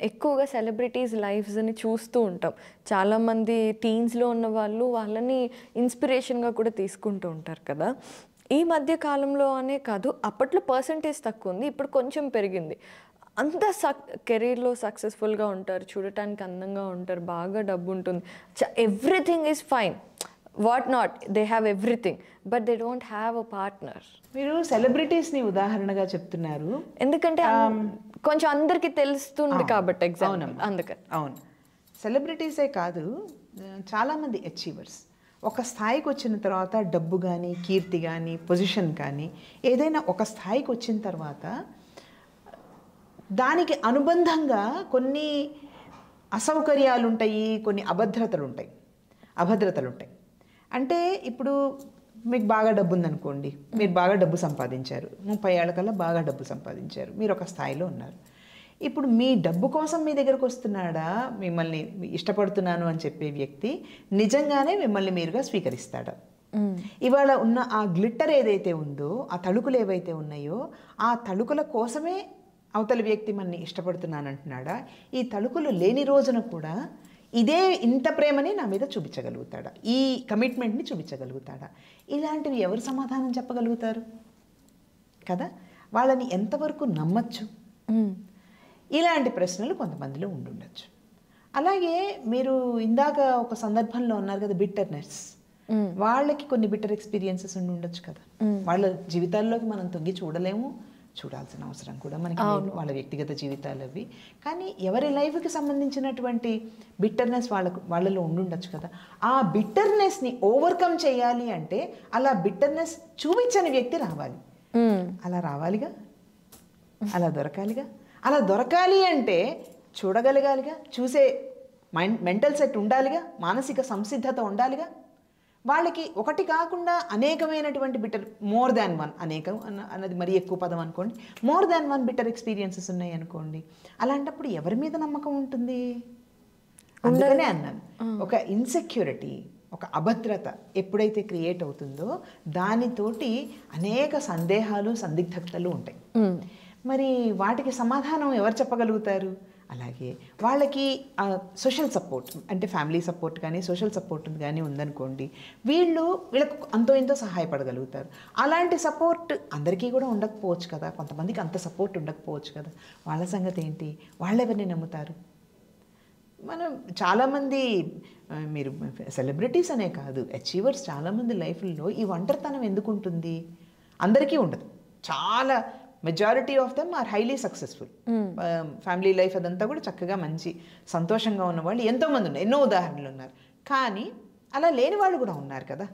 ఎక్కువగా సెలబ్రిటీస్ లైఫ్స్ని చూస్తూ ఉంటాం. చాలామంది టీన్స్లో ఉన్న వాళ్ళు వాళ్ళని ఇన్స్పిరేషన్గా కూడా తీసుకుంటూ ఉంటారు కదా. ఈ మధ్య కాలంలో అనే కాదు, అప్పట్లో పర్సంటేజ్ తక్కువ ఉంది, ఇప్పుడు కొంచెం పెరిగింది. అంత కెరీర్లో సక్సెస్ఫుల్గా ఉంటారు, చూడటానికి అందంగా ఉంటారు, బాగా డబ్బు ఉంటుంది, everything is fine, what not, they have everything, but they don't have a partner. మీరు సెలబ్రిటీస్ని ఉదాహరణగా చెప్తున్నారు, ఎందుకంటే కొంచెం అందరికీ తెలుస్తుంది కాబట్టి ఎగ్జాంపుల్ అందుకని. అవును, సెలబ్రిటీసే కాదు, చాలామంది అచీవర్స్ ఒక స్థాయికి వచ్చిన తర్వాత డబ్బు కానీ, కీర్తి కానీ, పొజిషన్ కానీ ఏదైనా ఒక స్థాయికి వచ్చిన తర్వాత దానికి అనుబంధంగా కొన్ని అసౌకర్యాలు ఉంటాయి, కొన్ని అభద్రతలు ఉంటాయి. అంటే ఇప్పుడు మీకు బాగా డబ్బు ఉందనుకోండి, మీరు బాగా డబ్బు సంపాదించారు, 30 ఏళ్ల కల్లా బాగా డబ్బు సంపాదించారు, మీరు ఒక స్థాయిలో ఉన్నారు. ఇప్పుడు మీ డబ్బు కోసం మీ దగ్గరకు వస్తున్నాడా, మిమ్మల్ని ఇష్టపడుతున్నాను అని చెప్పే వ్యక్తి నిజంగానే మిమ్మల్ని మీరుగా స్వీకరిస్తాడా? ఇవాళ ఉన్న ఆ గ్లిట్టర్ ఏదైతే ఉందో, ఆ తళుకులు ఏవైతే ఉన్నాయో, ఆ తళుకుల కోసమే అవతల వ్యక్తి మనని ఇష్టపడుతున్నానంటున్నాడా? ఈ తళుకులు లేని రోజున కూడా ఇదే ఇంత ప్రేమని నా మీద చూపించగలుగుతాడా? ఈ కమిట్మెంట్ని చూపించగలుగుతాడా? ఇలాంటివి ఎవరు సమాధానం చెప్పగలుగుతారు కదా? వాళ్ళని ఎంతవరకు నమ్మచ్చు? ఇలాంటి ప్రశ్నలు కొంతమందిలో ఉండుండొచ్చు. అలాగే మీరు ఇందాక ఒక సందర్భంలో ఉన్నారు కదా, బిట్టర్నెస్. వాళ్ళకి కొన్ని బిట్టర్ ఎక్స్పీరియన్సెస్ ఉండి ఉండొచ్చు కదా. వాళ్ళ జీవితాల్లోకి మనం తొంగి చూడలేము, చూడాల్సిన అవసరం కూడా మనకి లేదు, వాళ్ళ వ్యక్తిగత జీవితాలు అవి. కానీ ఎవరి లైఫ్కి సంబంధించినటువంటి బిట్టర్నెస్ వాళ్ళలో ఉండుండొచ్చు కదా. ఆ బిట్టర్నెస్ని ఓవర్కమ్ చేయాలి అంటే అలా బిట్టర్నెస్ చూపించని వ్యక్తి రావాలి. అలా రావాలిగా, అలా దొరకాలిగా. అలా దొరకాలి అంటే చూడగలగాలిగా, చూసే మెంటల్ సెట్ ఉండాలిగా, మానసిక సంసిద్ధత ఉండాలిగా. వాళ్ళకి ఒకటి కాకుండా అనేకమైనటువంటి బిట్టర్, మోర్ దాన్ వన్, అనేకం అన్నది మరీ ఎక్కువ పదం అనుకోండి, more than one bitter experiences ఉన్నాయి అనుకోండి. అలాంటప్పుడు ఎవరి మీద నమ్మకం ఉంటుంది? అందుకనే అన్నాను, ఒక ఇన్సెక్యూరిటీ, ఒక అభద్రత ఎప్పుడైతే క్రియేట్ అవుతుందో దానితోటి అనేక సందేహాలు, సందిగ్ధతలు ఉంటాయి. మరి వాటికి సమాధానం ఎవరు చెప్పగలుగుతారు? అలాగే వాళ్ళకి సోషల్ సపోర్ట్, అంటే ఫ్యామిలీ సపోర్ట్ కానీ, సోషల్ సపోర్ట్ కానీ ఉందనుకోండి, వీళ్ళకు అంతో ఇంతో సహాయపడగలుగుతారు. అలాంటి సపోర్ట్ అందరికీ కూడా ఉండకపోవచ్చు కదా, కొంతమందికి అంత సపోర్ట్ ఉండకపోవచ్చు కదా. వాళ్ళ సంగతి ఏంటి? వాళ్ళు ఎవరిని నమ్ముతారు? మనం చాలామంది, మీరు సెలబ్రిటీస్ అనే కాదు, అచీవర్స్ చాలామంది లైఫ్లో ఈ ఒంటరితనం ఎందుకు ఉంటుంది? అందరికీ ఉండదు. చాలా majority of them are highly successful. Family life అదంతా కూడా చక్కగా మంచి సంతోషంగా ఉన్న వాళ్ళు ఎంతోమంది ఉన్నారు, ఎన్నో ఉదాహరణలు ఉన్నారు. కానీ అలా లేని వాళ్ళు కూడా ఉన్నారు కదా.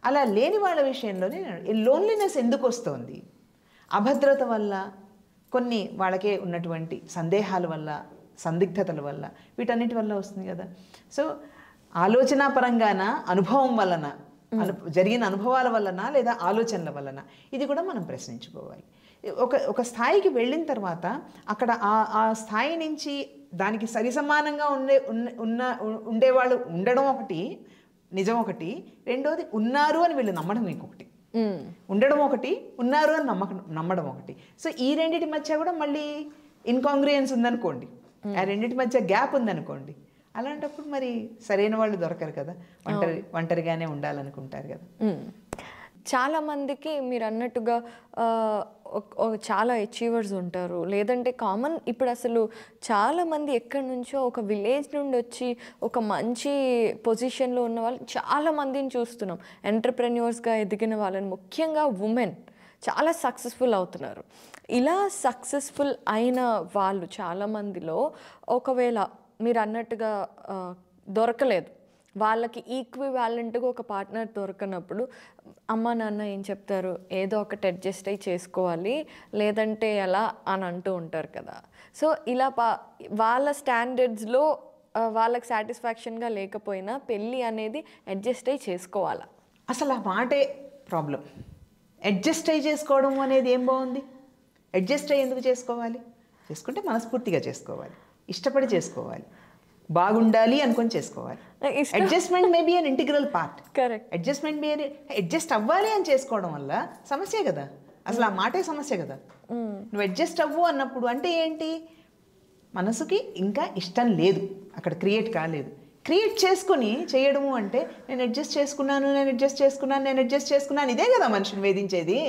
అలా లేని వాళ్ళ విషయంలోనే లోన్లీనెస్ ఎందుకు వస్తుంది? అభద్రత వల్ల, కొన్ని వాళ్ళకే ఉన్నటువంటి సందేహాల వల్ల, సందిగ్ధతల వల్ల, వీటన్నిటి వల్ల వస్తుంది కదా. సో ఆలోచన పరంగాన, అనుభవం వలన, జరిగిన అనుభవాల వలన, లేదా ఆలోచనల వలన, ఇది కూడా మనం ప్రశ్నించుకోవాలి. ఒక స్థాయికి వెళ్ళిన తర్వాత అక్కడ ఆ స్థాయి నుంచి దానికి సరిసమానంగా ఉండేవాళ్ళు ఉండడం ఒకటి, నిజం ఒకటి. రెండోది ఉన్నారు అని వీళ్ళు నమ్మడం ఇంకొకటి. ఉండడం ఒకటి, ఉన్నారు అని నమ్మడం ఒకటి. సో ఈ రెండింటి మధ్య కూడా మళ్ళీ ఇన్కాంగ్రియన్స్ ఉందనుకోండి, ఆ రెండింటి మధ్య గ్యాప్ ఉందనుకోండి, అలాంటప్పుడు మరి సరైన వాళ్ళు దొరకరు కదా, ఒంటరిగానే ఉండాలనుకుంటారు కదా. చాలామందికి మీరు అన్నట్టుగా చాలా అచీవర్స్ ఉంటారు, లేదంటే కామన్. ఇప్పుడు అసలు చాలామంది ఎక్కడి నుంచో ఒక విలేజ్ నుండి వచ్చి ఒక మంచి పొజిషన్లో ఉన్న వాళ్ళు చాలామందిని చూస్తున్నాం. ఎంటర్ప్రెన్యూర్స్గా ఎదిగిన వాళ్ళని, ముఖ్యంగా ఉమెన్ చాలా సక్సెస్ఫుల్ అవుతున్నారు. ఇలా సక్సెస్ఫుల్ అయిన వాళ్ళు చాలామందిలో ఒకవేళ మీరు అన్నట్టుగా దొరకలేదు, వాళ్ళకి ఈక్వివాలెంట్గా ఒక పార్ట్నర్ దొరకనప్పుడు అమ్మ నాన్న ఏం చెప్తారు? ఏదో ఒకటి అడ్జస్ట్ అయ్యి చేసుకోవాలి, లేదంటే ఎలా అని అంటూ ఉంటారు కదా. సో ఇలా వాళ్ళ స్టాండర్డ్స్లో వాళ్ళకి సాటిస్ఫాక్షన్గా లేకపోయినా పెళ్ళి అనేది అడ్జస్ట్ అయ్యి చేసుకోవాలా? అసలు ఆ మాటే ప్రాబ్లం. అడ్జస్ట్ అయ్యి చేసుకోవడం అనేది ఏం బాగుంది? అడ్జస్ట్ అయ్యి ఎందుకు చేసుకోవాలి? చేసుకుంటే మనస్ఫూర్తిగా చేసుకోవాలి, ఇష్టపడి చేసుకోవాలి, బాగుండాలి అనుకొని చేసుకోవాలి. Adjustment may be an integral part. Correct. Adjust అవ్వాలి అని చేసుకోవడం వల్ల సమస్యే కదా. అసలు ఆ మాటే సమస్య కదా. నువ్వు అడ్జస్ట్ అవ్వు అన్నప్పుడు అంటే ఏంటి? మనసుకి ఇంకా ఇష్టం లేదు, అక్కడ క్రియేట్ కాలేదు. క్రియేట్ చేసుకుని చేయడము అంటే నేను అడ్జస్ట్ చేసుకున్నాను, ఇదే కదా మనిషిని వేధించేది.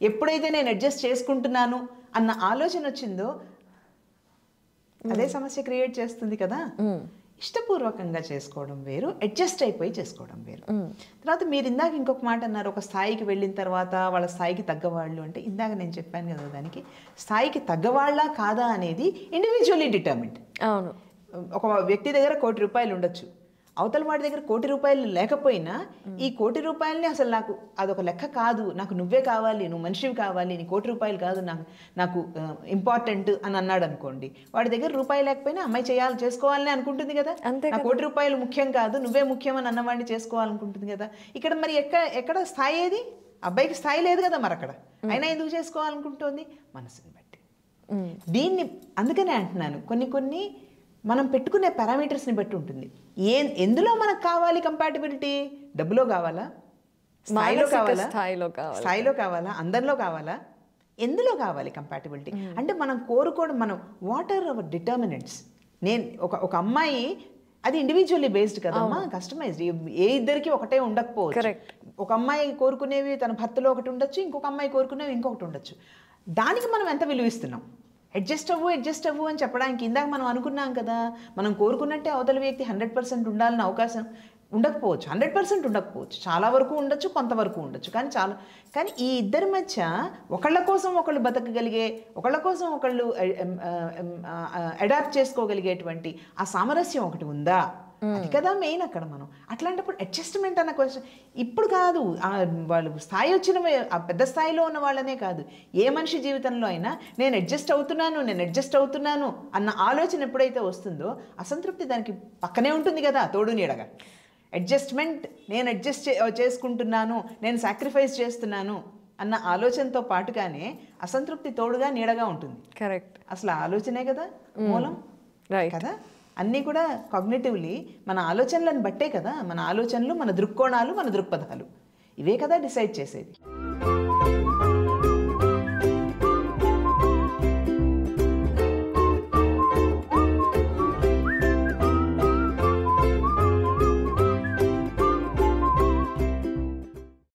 ఎప్పుడైతే నేను అడ్జస్ట్ చేసుకుంటున్నాను అన్న ఆలోచన వచ్చిందో అదే సమస్య క్రియేట్ చేస్తుంది కదా. ఇష్టపూర్వకంగా చేసుకోవడం వేరు, అడ్జస్ట్ అయిపోయి చేసుకోవడం వేరు. తర్వాత మీరు ఇందాక ఇంకొక మాట అన్నారు, ఒక స్థాయికి వెళ్ళిన తర్వాత వాళ్ళ స్థాయికి తగ్గవాళ్ళు అంటే, ఇందాక నేను చెప్పాను కదా, దానికి స్థాయికి తగ్గవాళ్ళ కాదా అనేది ఇండివిజువల్లీ డిటర్మిన్డ్. అవును. ఒక వ్యక్తి దగ్గర ₹1,00,00,000 ఉండొచ్చు, అవతల వాడి దగ్గర ₹1,00,00,000 లేకపోయినా ఈ ₹1,00,00,000ని అసలు నాకు అదొక లెక్క కాదు, నాకు నువ్వే కావాలి, నువ్వు మనిషివి కావాలి, నీ ₹1,00,00,000 కాదు నాకు ఇంపార్టెంట్ అని అన్నాడు అనుకోండి. వాడి దగ్గర రూపాయి లేకపోయినా అమ్మాయి చేసుకోవాలని అనుకుంటుంది కదా. నాకు ₹1,00,00,000 ముఖ్యం కాదు, నువ్వే ముఖ్యం అని అన్నవాడిని చేసుకోవాలనుకుంటుంది కదా. ఇక్కడ మరి ఎక్కడ స్థాయి ఏది? అబ్బాయికి స్థాయి లేదు కదా మరి అక్కడ, అయినా ఎందుకు చేసుకోవాలనుకుంటుంది? మనసుని బట్టి. దీన్ని అందుకనే అంటున్నాను, కొన్ని మనం పెట్టుకునే పారామీటర్స్ని బట్టి ఉంటుంది. ఎందులో మనకు కావాలి కంపాటిబిలిటీ? డబ్బులో కావాలా, స్థాయిలో కావాలా, అందరిలో కావాలా, ఎందులో కావాలి కంపాటిబిలిటీ? అంటే మనం కోరుకోవడం, వాట్ ఆర్ అవర్ డిటర్మినెంట్స్? నేను ఒక అమ్మాయి, అది ఇండివిజువల్లీ బేస్డ్ కదమ్మా, కస్టమైజ్డ్. ఏ ఇద్దరికి ఒకటే ఉండకపోవచ్చు. ఒక అమ్మాయి కోరుకునేవి తన భర్తలో ఒకటి ఉండొచ్చు, ఇంకొక అమ్మాయి కోరుకునేవి ఇంకొకటి ఉండొచ్చు. దానికి మనం ఎంత విలువిస్తున్నాం? అడ్జస్ట్ అవ్వు అని చెప్పడానికి ఇందాక మనం అనుకున్నాం కదా, మనం కోరుకున్నట్టే అవతల వ్యక్తి 100% ఉండాలని అవకాశం ఉండకపోవచ్చు, 100% ఉండకపోవచ్చు, చాలా వరకు ఉండొచ్చు, కొంతవరకు ఉండొచ్చు. కానీ ఈ ఇద్దరి మధ్య ఒకళ్ళ కోసం ఒకళ్ళు బతకగలిగే, ఒకళ్ళ కోసం ఒకళ్ళు అడాప్ట్ చేసుకోగలిగేటువంటి ఆ సామరస్యం ఒకటి ఉందా? అది కదా మెయిన్ అక్కడ. మనం అట్లాంటప్పుడు అడ్జస్ట్మెంట్ అన్న క్వశ్చన్ ఇప్పుడు కాదు, వాళ్ళు స్థాయి వచ్చిన పెద్ద స్థాయిలో ఉన్న వాళ్ళనే కాదు, ఏ మనిషి జీవితంలో అయినా నేను అడ్జస్ట్ అవుతున్నాను అన్న ఆలోచన ఎప్పుడైతే వస్తుందో అసంతృప్తి దానికి పక్కనే ఉంటుంది కదా, తోడు నీడగా. అడ్జస్ట్మెంట్, నేను అడ్జస్ట్ చేసుకుంటున్నాను, నేను సాక్రిఫైస్ చేస్తున్నాను అన్న ఆలోచనతో పాటుగానే అసంతృప్తి తోడుగా నీడగా ఉంటుంది. కరెక్ట్. అసలు ఆలోచనే కదా మూలం కదా. అన్నీ కూడా కాగ్నిటివ్లీ మన ఆలోచనలను బట్టే కదా, మన ఆలోచనలు, మన దృక్కోణాలు, మన దృక్పథాలు, ఇవే కదా డిసైడ్ చేసేది.